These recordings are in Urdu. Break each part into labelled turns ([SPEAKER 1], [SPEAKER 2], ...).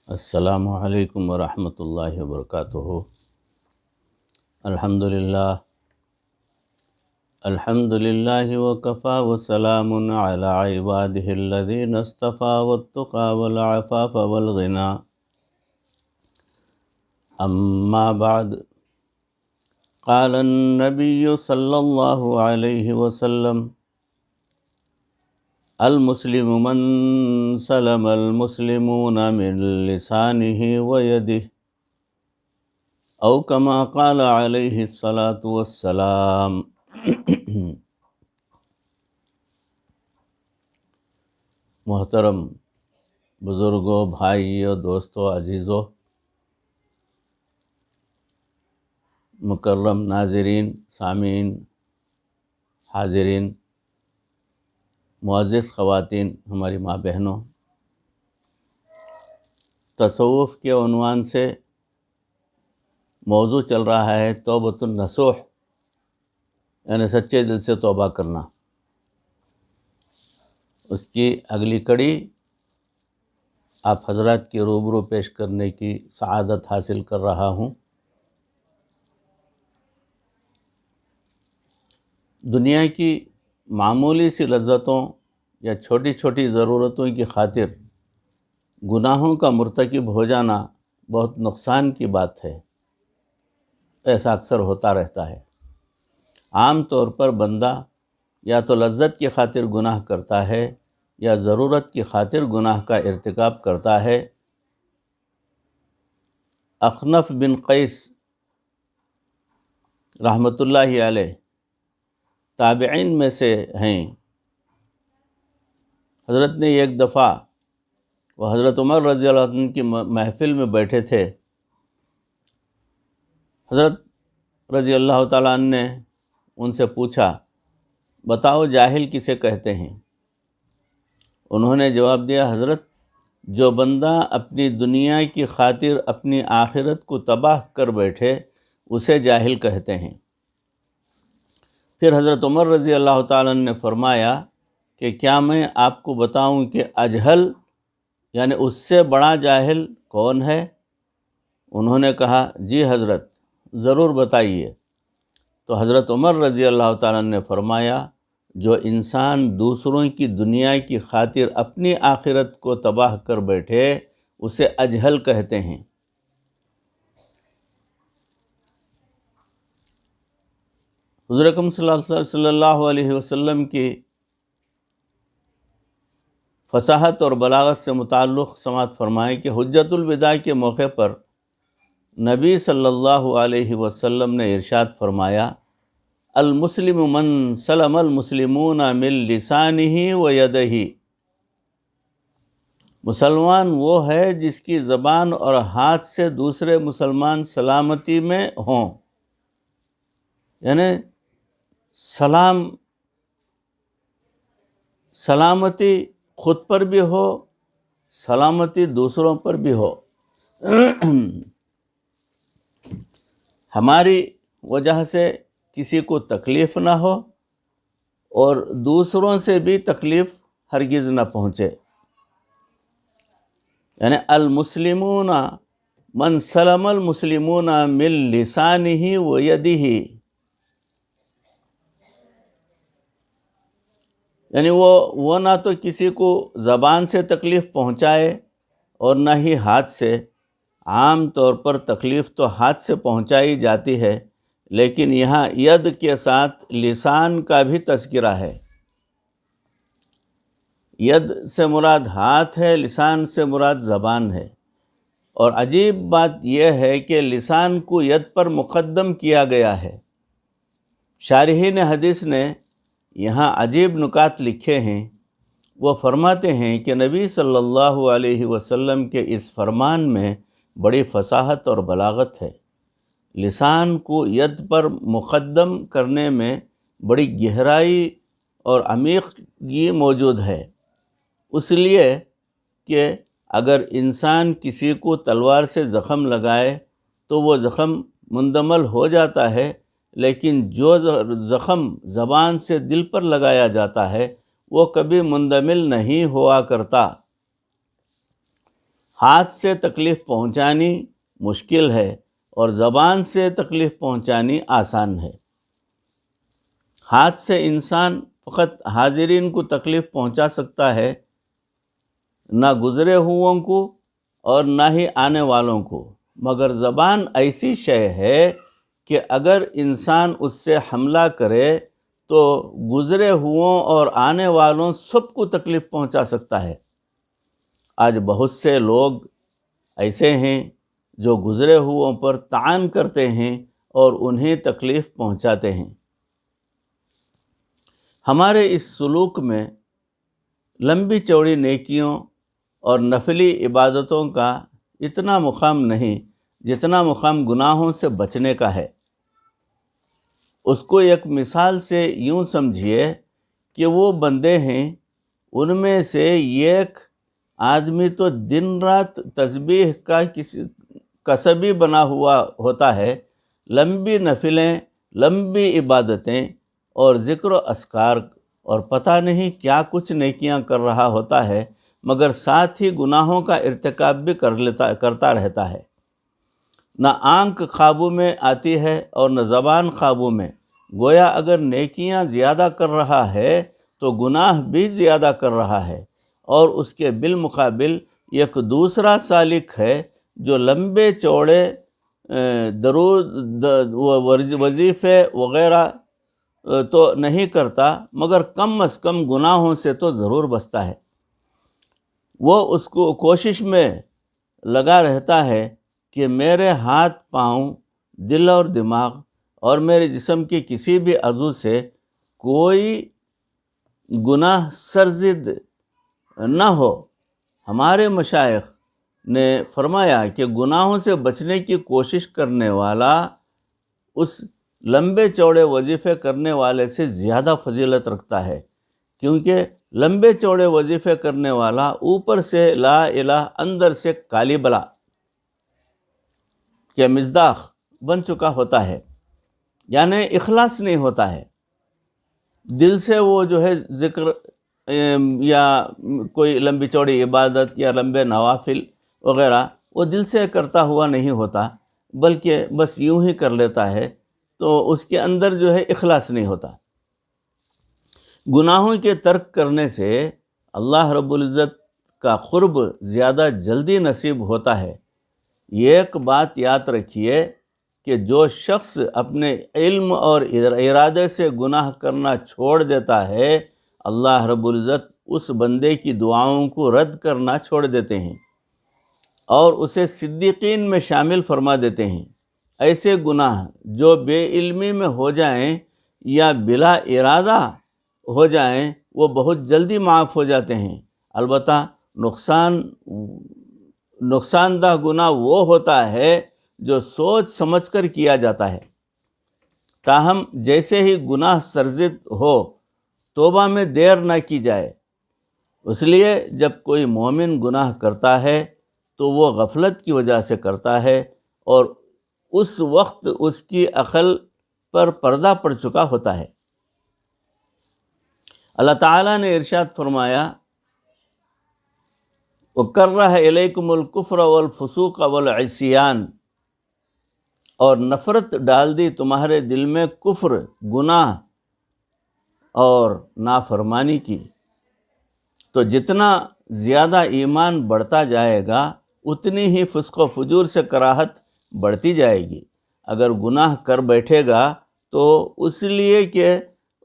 [SPEAKER 1] السلام علیکم ورحمۃ اللہ وبرکاتہ۔ الحمد للہ وکفیٰ وسلام علی عبادہ الذین اصطفیٰ والتقى والعفاف والغنى، اما بعد، قال النبی صلی اللہ علیہ وسلم: المسلم من سلم المسلمون من لسانہ ویدہ، او کما قال علیہ الصلاۃ والسلام۔ محترم بزرگوں، بھائیوں، دوستوں، عزیزوں، مکرم ناظرین، سامعین، حاضرین، معزز خواتین، ہماری ماں بہنوں، تصوف کے عنوان سے موضوع چل رہا ہے توبۃ النصوح، یعنی سچے دل سے توبہ کرنا۔ اس کی اگلی کڑی آپ حضرات کے روبرو پیش کرنے کی سعادت حاصل کر رہا ہوں۔ دنیا کی معمولی سی لذتوں یا چھوٹی چھوٹی ضرورتوں کی خاطر گناہوں کا مرتکب ہو جانا بہت نقصان کی بات ہے۔ ایسا اکثر ہوتا رہتا ہے۔ عام طور پر بندہ یا تو لذت کی خاطر گناہ کرتا ہے یا ضرورت کی خاطر گناہ کا ارتکاب کرتا ہے۔ اخنف بن قیس رحمۃ اللہ علیہ تابعین میں سے ہیں۔ حضرت نے ایک دفعہ وہ حضرت عمر رضی اللہ عنہ کی محفل میں بیٹھے تھے۔ حضرت رضی اللہ تعالیٰ عنہ نے ان سے پوچھا، بتاؤ جاہل کسے کہتے ہیں؟ انہوں نے جواب دیا، حضرت جو بندہ اپنی دنیا کی خاطر اپنی آخرت کو تباہ کر بیٹھے اسے جاہل کہتے ہیں۔ پھر حضرت عمر رضی اللہ تعالیٰ عنہ نے فرمایا کہ کیا میں آپ کو بتاؤں کہ اجہل یعنی اس سے بڑا جاہل کون ہے؟ انہوں نے کہا، جی حضرت ضرور بتائیے۔ تو حضرت عمر رضی اللہ تعالیٰ عنہ نے فرمایا، جو انسان دوسروں کی دنیا کی خاطر اپنی آخرت کو تباہ کر بیٹھے اسے اجہل کہتے ہیں۔ حضور اکرم صلی اللہ علیہ وسلم کی فصاحت اور بلاغت سے متعلق سماعت فرمائیں کہ حجۃ الوداع کے موقع پر نبی صلی اللہ علیہ وسلم نے ارشاد فرمایا، المسلم من سلم المسلمون من لسانہ و یدہ، مسلمان وہ ہے جس کی زبان اور ہاتھ سے دوسرے مسلمان سلامتی میں ہوں، یعنی سلامتی خود پر بھی ہو، سلامتی دوسروں پر بھی ہو۔ ہماری وجہ سے کسی کو تکلیف نہ ہو اور دوسروں سے بھی تکلیف ہرگز نہ پہنچے۔ یعنی المسلمون من سلم المسلمون من لسانہ و یدہ، یعنی وہ نہ تو کسی کو زبان سے تکلیف پہنچائے اور نہ ہی ہاتھ سے۔ عام طور پر تکلیف تو ہاتھ سے پہنچائی جاتی ہے، لیکن یہاں ید کے ساتھ لسان کا بھی تذکرہ ہے۔ ید سے مراد ہاتھ ہے، لسان سے مراد زبان ہے۔ اور عجیب بات یہ ہے کہ لسان کو ید پر مقدم کیا گیا ہے۔ شارحین حدیث نے یہاں عجیب نکات لکھے ہیں۔ وہ فرماتے ہیں کہ نبی صلی اللہ علیہ وسلم کے اس فرمان میں بڑی فصاحت اور بلاغت ہے۔ لسان کو ید پر مقدم کرنے میں بڑی گہرائی اور عمیقی موجود ہے۔ اس لیے کہ اگر انسان کسی کو تلوار سے زخم لگائے تو وہ زخم مندمل ہو جاتا ہے، لیکن جو زخم زبان سے دل پر لگایا جاتا ہے وہ کبھی مندمل نہیں ہوا کرتا۔ ہاتھ سے تکلیف پہنچانی مشکل ہے اور زبان سے تکلیف پہنچانی آسان ہے۔ ہاتھ سے انسان فقط حاضرین کو تکلیف پہنچا سکتا ہے، نہ گزرے ہوئوں کو اور نہ ہی آنے والوں کو، مگر زبان ایسی شے ہے کہ اگر انسان اس سے حملہ کرے تو گزرے ہوئوں اور آنے والوں سب کو تکلیف پہنچا سکتا ہے۔ آج بہت سے لوگ ایسے ہیں جو گزرے ہوئوں پر طعن کرتے ہیں اور انہیں تکلیف پہنچاتے ہیں۔ ہمارے اس سلوک میں لمبی چوڑی نیکیوں اور نفلی عبادتوں کا اتنا مقام نہیں جتنا مقام گناہوں سے بچنے کا ہے۔ اس کو ایک مثال سے یوں سمجھیے کہ وہ بندے ہیں، ان میں سے ایک آدمی تو دن رات تسبیح کا کسبی بنا ہوا ہوتا ہے، لمبی نفلیں، لمبی عبادتیں اور ذکر و اذکار اور پتہ نہیں کیا کچھ نیکیاں کر رہا ہوتا ہے، مگر ساتھ ہی گناہوں کا ارتکاب بھی کرتا رہتا ہے۔ نہ آنکھ قابو میں آتی ہے اور نہ زبان قابو میں، گویا اگر نیکیاں زیادہ کر رہا ہے تو گناہ بھی زیادہ کر رہا ہے، اور اس کے بالمقابل ایک دوسرا سالک ہے جو لمبے چوڑے درود وظیفے وغیرہ تو نہیں کرتا، مگر کم از کم گناہوں سے تو ضرور بچتا ہے۔ وہ اس کو کوشش میں لگا رہتا ہے کہ میرے ہاتھ پاؤں، دل اور دماغ اور میرے جسم کے کسی بھی عضو سے کوئی گناہ سرزد نہ ہو۔ ہمارے مشائخ نے فرمایا کہ گناہوں سے بچنے کی کوشش کرنے والا اس لمبے چوڑے وظیفے کرنے والے سے زیادہ فضیلت رکھتا ہے، کیونکہ لمبے چوڑے وظیفے کرنے والا اوپر سے لا الہ، اندر سے کالی بلا کے مصداق بن چکا ہوتا ہے، یعنی اخلاص نہیں ہوتا ہے۔ دل سے وہ جو ہے ذکر یا کوئی لمبی چوڑی عبادت یا لمبے نوافل وغیرہ وہ دل سے کرتا ہوا نہیں ہوتا، بلکہ بس یوں ہی کر لیتا ہے، تو اس کے اندر جو ہے اخلاص نہیں ہوتا۔ گناہوں کے ترک کرنے سے اللہ رب العزت کا قرب زیادہ جلدی نصیب ہوتا ہے۔ ایک بات یاد رکھیے کہ جو شخص اپنے علم اور ارادے سے گناہ کرنا چھوڑ دیتا ہے، اللہ رب العزت اس بندے کی دعاؤں کو رد کرنا چھوڑ دیتے ہیں اور اسے صدیقین میں شامل فرما دیتے ہیں۔ ایسے گناہ جو بے علمی میں ہو جائیں یا بلا ارادہ ہو جائیں وہ بہت جلدی معاف ہو جاتے ہیں۔ البتہ نقصان دہ گناہ وہ ہوتا ہے جو سوچ سمجھ کر کیا جاتا ہے۔ تاہم جیسے ہی گناہ سرزد ہو، توبہ میں دیر نہ کی جائے۔ اس لیے جب کوئی مومن گناہ کرتا ہے تو وہ غفلت کی وجہ سے کرتا ہے، اور اس وقت اس کی عقل پر پردہ پڑ چکا ہوتا ہے۔ اللہ تعالیٰ نے ارشاد فرمایا، وَكَرَّهَ إِلَيْكُمُ الْكُفْرَ وَالْفُسُوقَ وَالْعِصْيَانَ، اور نفرت ڈال دی تمہارے دل میں کفر، گناہ اور نافرمانی کی۔ تو جتنا زیادہ ایمان بڑھتا جائے گا اتنی ہی فسق و فجور سے کراہت بڑھتی جائے گی۔ اگر گناہ کر بیٹھے گا تو اس لیے کہ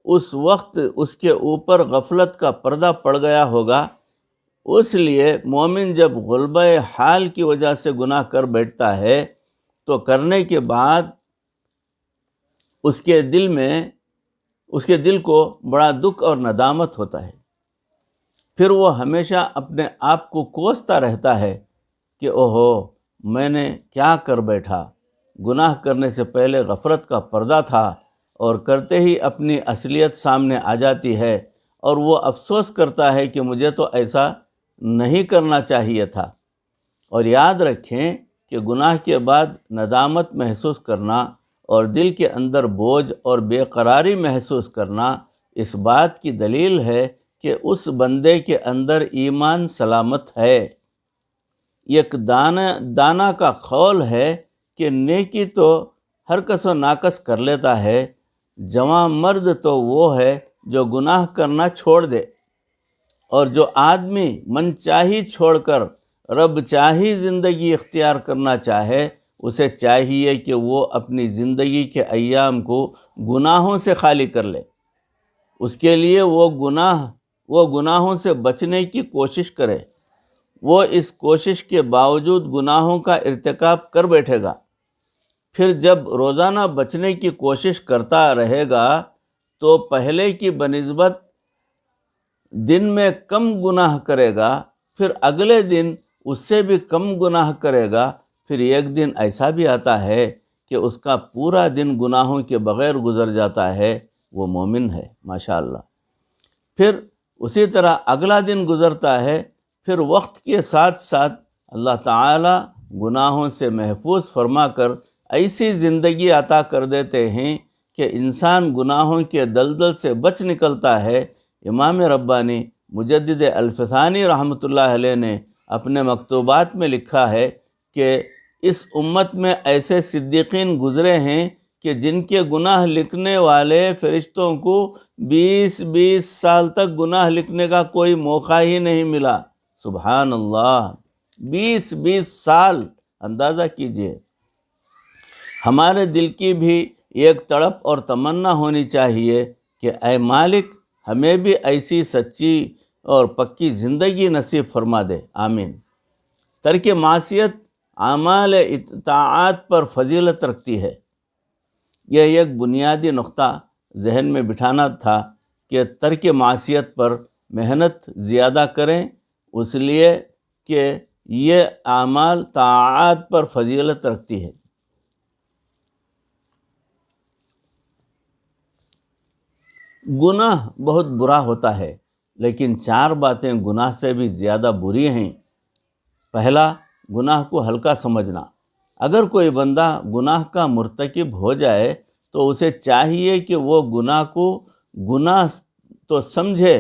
[SPEAKER 1] اس وقت اس کے اوپر غفلت کا پردہ پڑ گیا ہوگا، اس لیے مومن جب غلبہ حال کی وجہ سے گناہ کر بیٹھتا ہے تو کرنے کے بعد اس کے دل کو بڑا دکھ اور ندامت ہوتا ہے۔ پھر وہ ہمیشہ اپنے آپ کو کوستا رہتا ہے کہ اوہو میں نے کیا کر بیٹھا، گناہ کرنے سے پہلے غفلت کا پردہ تھا، اور کرتے ہی اپنی اصلیت سامنے آ جاتی ہے، اور وہ افسوس کرتا ہے کہ مجھے تو ایسا نہیں کرنا چاہیے تھا۔ اور یاد رکھیں کہ گناہ کے بعد ندامت محسوس کرنا اور دل کے اندر بوجھ اور بے قراری محسوس کرنا اس بات کی دلیل ہے کہ اس بندے کے اندر ایمان سلامت ہے۔ ایک دانا کا قول ہے کہ نیکی تو ہر کس و ناکس کر لیتا ہے، جوان مرد تو وہ ہے جو گناہ کرنا چھوڑ دے، اور جو آدمی من چاہی چھوڑ کر رب چاہی زندگی اختیار کرنا چاہے، اسے چاہیے کہ وہ اپنی زندگی کے ایام کو گناہوں سے خالی کر لے۔ اس کے لیے وہ گناہوں سے بچنے کی کوشش کرے۔ وہ اس کوشش کے باوجود گناہوں کا ارتکاب کر بیٹھے گا، پھر جب روزانہ بچنے کی کوشش کرتا رہے گا تو پہلے کی بنسبت دن میں کم گناہ کرے گا، پھر اگلے دن اس سے بھی کم گناہ کرے گا، پھر ایک دن ایسا بھی آتا ہے کہ اس کا پورا دن گناہوں کے بغیر گزر جاتا ہے، وہ مومن ہے ماشاءاللہ۔ پھر اسی طرح اگلا دن گزرتا ہے، پھر وقت کے ساتھ ساتھ اللہ تعالی گناہوں سے محفوظ فرما کر ایسی زندگی عطا کر دیتے ہیں کہ انسان گناہوں کے دلدل سے بچ نکلتا ہے۔ امام ربانی مجدد الفسانی رحمۃ اللہ علیہ نے اپنے مکتوبات میں لکھا ہے کہ اس امت میں ایسے صدیقین گزرے ہیں کہ جن کے گناہ لکھنے والے فرشتوں کو 20 سال تک گناہ لکھنے کا کوئی موقع ہی نہیں ملا۔ سبحان اللہ، 20 سال، اندازہ کیجئے۔ ہمارے دل کی بھی ایک تڑپ اور تمنا ہونی چاہیے کہ اے مالک ہمیں بھی ایسی سچی اور پکی زندگی نصیب فرما دے، آمین۔ ترک معصیت اعمال اطاعت پر فضیلت رکھتی ہے۔ یہ ایک بنیادی نقطہ ذہن میں بٹھانا تھا کہ ترک معصیت پر محنت زیادہ کریں، اس لیے کہ یہ اعمال طاعات پر فضیلت رکھتی ہے۔ گناہ بہت برا ہوتا ہے، لیکن 4 باتیں گناہ سے بھی زیادہ بری ہیں۔ پہلا، گناہ کو ہلکا سمجھنا۔ اگر کوئی بندہ گناہ کا مرتکب ہو جائے تو اسے چاہیے کہ وہ گناہ کو گناہ تو سمجھے،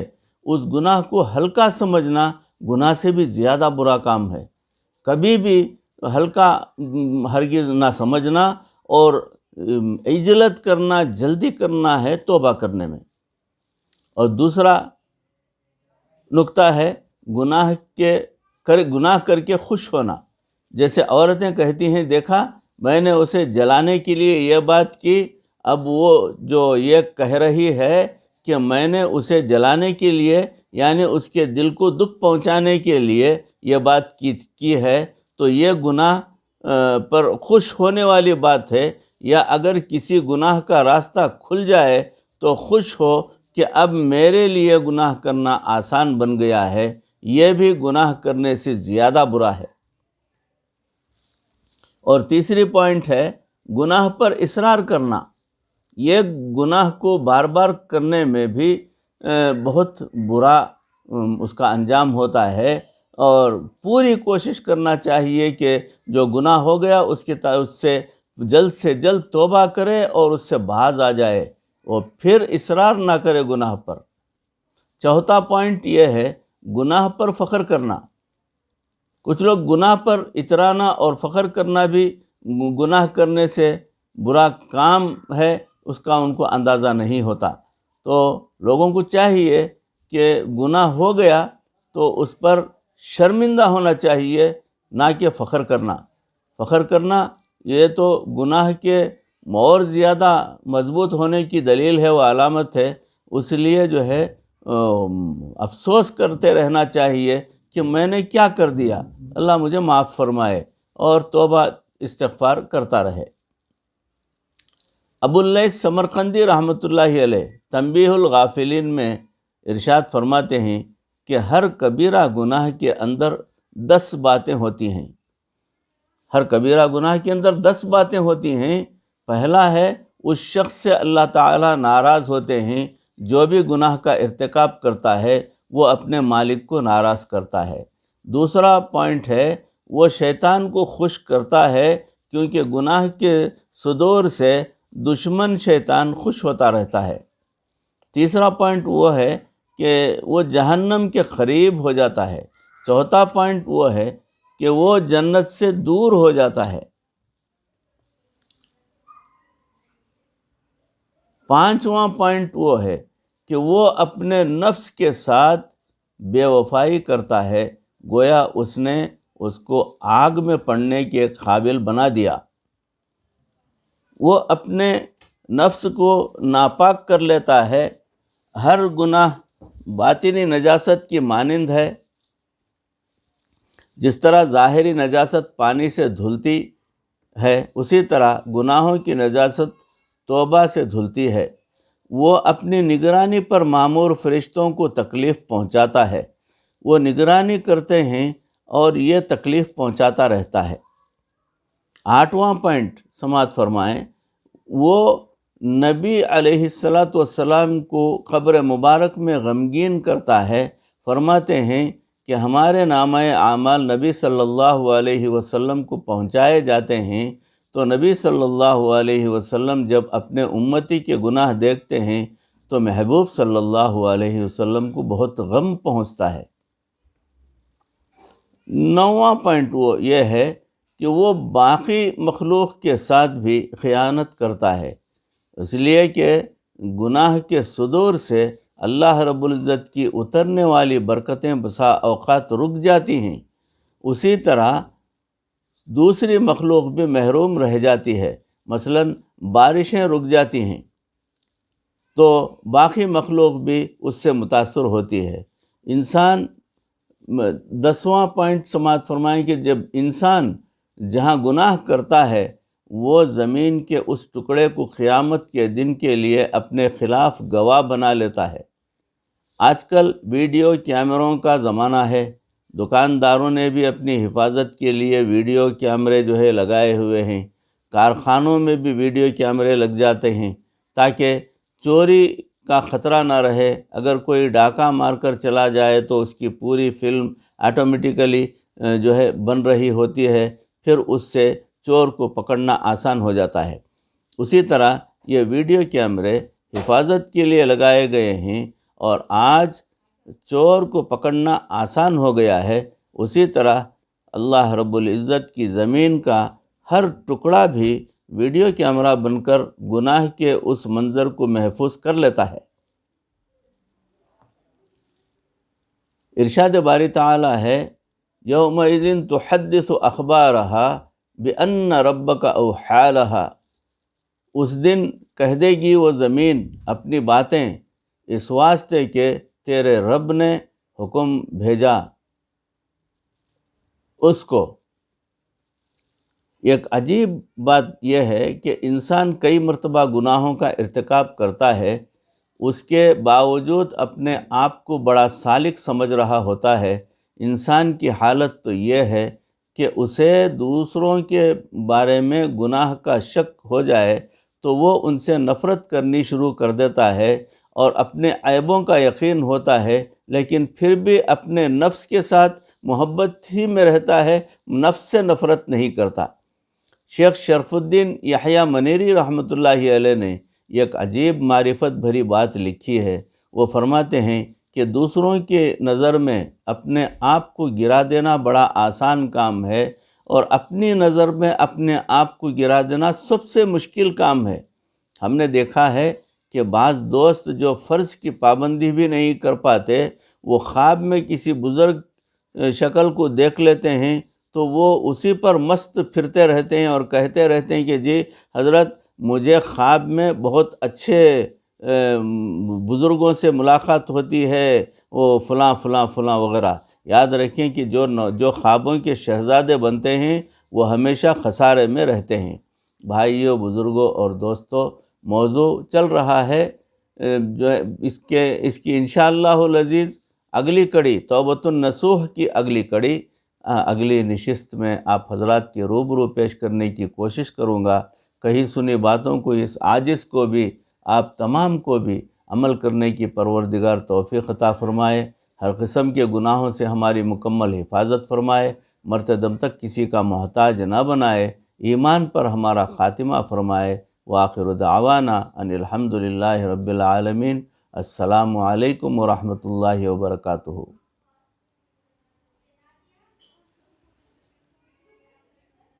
[SPEAKER 1] اس گناہ کو ہلکا سمجھنا گناہ سے بھی زیادہ برا کام ہے۔ کبھی بھی ہلکا ہرگز نہ سمجھنا، اور عجلت کرنا، جلدی کرنا ہے توبہ کرنے میں۔ اور دوسرا نقطہ ہے گناہ کر کے خوش ہونا۔ جیسے عورتیں کہتی ہیں، دیکھا میں نے اسے جلانے کے لیے یہ بات کی، اب وہ جو یہ کہہ رہی ہے کہ میں نے اسے جلانے کے لیے، یعنی اس کے دل کو دکھ پہنچانے کے لیے یہ بات کی ہے، تو یہ گناہ پر خوش ہونے والی بات ہے۔ یا اگر کسی گناہ کا راستہ کھل جائے تو خوش ہو کہ اب میرے لیے گناہ کرنا آسان بن گیا ہے، یہ بھی گناہ کرنے سے زیادہ برا ہے۔ اور تیسری پوائنٹ ہے گناہ پر اصرار کرنا۔ یہ گناہ کو بار بار کرنے میں بھی بہت برا اس کا انجام ہوتا ہے، اور پوری کوشش کرنا چاہیے کہ جو گناہ ہو گیا اس سے جلد سے جلد توبہ کرے اور اس سے باز آ جائے، اور پھر اصرار نہ کرے گناہ پر۔ چوتھا پوائنٹ یہ ہے گناہ پر فخر کرنا۔ کچھ لوگ گناہ پر اترانا اور فخر کرنا بھی گناہ کرنے سے برا کام ہے، اس کا ان کو اندازہ نہیں ہوتا۔ تو لوگوں کو چاہیے کہ گناہ ہو گیا تو اس پر شرمندہ ہونا چاہیے، نہ کہ فخر کرنا۔ فخر کرنا یہ تو گناہ کے اور زیادہ مضبوط ہونے کی دلیل ہے، وہ علامت ہے۔ اس لیے جو ہے افسوس کرتے رہنا چاہیے کہ میں نے کیا کر دیا، اللہ مجھے معاف فرمائے، اور توبہ استغفار کرتا رہے۔ ابو اللیث سمرقندی رحمۃ اللہ علیہ تنبیہ الغافلین میں ارشاد فرماتے ہیں کہ ہر کبیرہ گناہ کے اندر 10 باتیں ہوتی ہیں۔ ہر کبیرہ گناہ کے اندر 10 باتیں ہوتی ہیں۔ پہلا ہے اس شخص سے اللہ تعالیٰ ناراض ہوتے ہیں جو بھی گناہ کا ارتکاب کرتا ہے، وہ اپنے مالک کو ناراض کرتا ہے۔ دوسرا پوائنٹ ہے وہ شیطان کو خوش کرتا ہے، کیونکہ گناہ کے صدور سے دشمن شیطان خوش ہوتا رہتا ہے۔ تیسرا پوائنٹ وہ ہے کہ وہ جہنم کے قریب ہو جاتا ہے۔ چوتھا پوائنٹ وہ ہے کہ وہ جنت سے دور ہو جاتا ہے۔ پانچواں پوائنٹ وہ ہے کہ وہ اپنے نفس کے ساتھ بے وفائی کرتا ہے، گویا اس نے اس کو آگ میں پڑنے کے قابل بنا دیا۔ وہ اپنے نفس کو ناپاک کر لیتا ہے۔ ہر گناہ باطنی نجاست کی مانند ہے، جس طرح ظاہری نجاست پانی سے دھلتی ہے، اسی طرح گناہوں کی نجاست توبہ سے دھلتی ہے۔ وہ اپنی نگرانی پر مامور فرشتوں کو تکلیف پہنچاتا ہے، وہ نگرانی کرتے ہیں اور یہ تکلیف پہنچاتا رہتا ہے۔ آٹھواں پوائنٹ سماعت فرمائیں، وہ نبی علیہ السلام کو قبر مبارک میں غمگین کرتا ہے۔ فرماتے ہیں کہ ہمارے نامہ اعمال نبی صلی اللہ علیہ وسلم کو پہنچائے جاتے ہیں، تو نبی صلی اللہ علیہ وسلم جب اپنے امتی کے گناہ دیکھتے ہیں تو محبوب صلی اللہ علیہ وسلم کو بہت غم پہنچتا ہے۔ نواں پوائنٹ وہ یہ ہے کہ وہ باقی مخلوق کے ساتھ بھی خیانت کرتا ہے، اس لیے کہ گناہ کے صدور سے اللہ رب العزت کی اترنے والی برکتیں بسا اوقات رک جاتی ہیں، اسی طرح دوسری مخلوق بھی محروم رہ جاتی ہے۔ مثلا بارشیں رک جاتی ہیں تو باقی مخلوق بھی اس سے متاثر ہوتی ہے۔ انسان 10واں پوائنٹ سماعت فرمائیں کہ جب انسان جہاں گناہ کرتا ہے وہ زمین کے اس ٹکڑے کو قیامت کے دن کے لیے اپنے خلاف گواہ بنا لیتا ہے۔ آج کل ویڈیو کیمروں کا زمانہ ہے، دکانداروں نے بھی اپنی حفاظت کے لیے ویڈیو کیمرے لگائے ہوئے ہیں، کارخانوں میں بھی ویڈیو کیمرے لگ جاتے ہیں تاکہ چوری کا خطرہ نہ رہے۔ اگر کوئی ڈاکہ مار کر چلا جائے تو اس کی پوری فلم آٹومیٹیکلی بن رہی ہوتی ہے، پھر اس سے چور کو پکڑنا آسان ہو جاتا ہے۔ اسی طرح یہ ویڈیو کیمرے حفاظت کے لیے لگائے گئے ہیں اور آج چور کو پکڑنا آسان ہو گیا ہے۔ اسی طرح اللہ رب العزت کی زمین کا ہر ٹکڑا بھی ویڈیو کیمرہ بن کر گناہ کے اس منظر کو محفوظ کر لیتا ہے۔ ارشاد باری تعالی ہے، یومئذ تحدث اخبارہا بأن ربک اوحی لہا، اس دن کہہ دے گی وہ زمین اپنی باتیں اس واسطے کہ تیرے رب نے حکم بھیجا اس کو۔ ایک عجیب بات یہ ہے کہ انسان کئی مرتبہ گناہوں کا ارتکاب کرتا ہے، اس کے باوجود اپنے آپ کو بڑا سالک سمجھ رہا ہوتا ہے۔ انسان کی حالت تو یہ ہے کہ اسے دوسروں کے بارے میں گناہ کا شک ہو جائے تو وہ ان سے نفرت کرنی شروع کر دیتا ہے اور اپنے عیبوں کا یقین ہوتا ہے، لیکن پھر بھی اپنے نفس کے ساتھ محبت ہی میں رہتا ہے، نفس سے نفرت نہیں کرتا۔ شیخ شرف الدین یحییٰ منیری رحمۃ اللہ علیہ نے ایک عجیب معرفت بھری بات لکھی ہے۔ وہ فرماتے ہیں کہ دوسروں کے نظر میں اپنے آپ کو گرا دینا بڑا آسان کام ہے اور اپنی نظر میں اپنے آپ کو گرا دینا سب سے مشکل کام ہے۔ ہم نے دیکھا ہے کہ بعض دوست جو فرض کی پابندی بھی نہیں کر پاتے، وہ خواب میں کسی بزرگ شکل کو دیکھ لیتے ہیں تو وہ اسی پر مست پھرتے رہتے ہیں اور کہتے رہتے ہیں کہ جی حضرت مجھے خواب میں بہت اچھے بزرگوں سے ملاقات ہوتی ہے، وہ فلاں فلاں فلاں وغیرہ۔ یاد رکھیں کہ جو خوابوں کے شہزادے بنتے ہیں وہ ہمیشہ خسارے میں رہتے ہیں۔ بھائیوں، بزرگوں اور دوستوں، موضوع چل رہا ہے اس کی انشاءاللہ العزیز اگلی کڑی توبۃ النصوح کی اگلی کڑی اگلی نشست میں آپ حضرات کے روبرو پیش کرنے کی کوشش کروں گا۔ کہیں سنی باتوں کو اس عاجز کو بھی آپ تمام کو بھی عمل کرنے کی پروردگار توفیق عطا فرمائے، ہر قسم کے گناہوں سے ہماری مکمل حفاظت فرمائے، مرتے دم تک کسی کا محتاج نہ بنائے، ایمان پر ہمارا خاتمہ فرمائے۔ وآخر دعوانا ان الحمد للہ رب العالمین۔ السلام علیکم ورحمۃ اللہ وبرکاتہ۔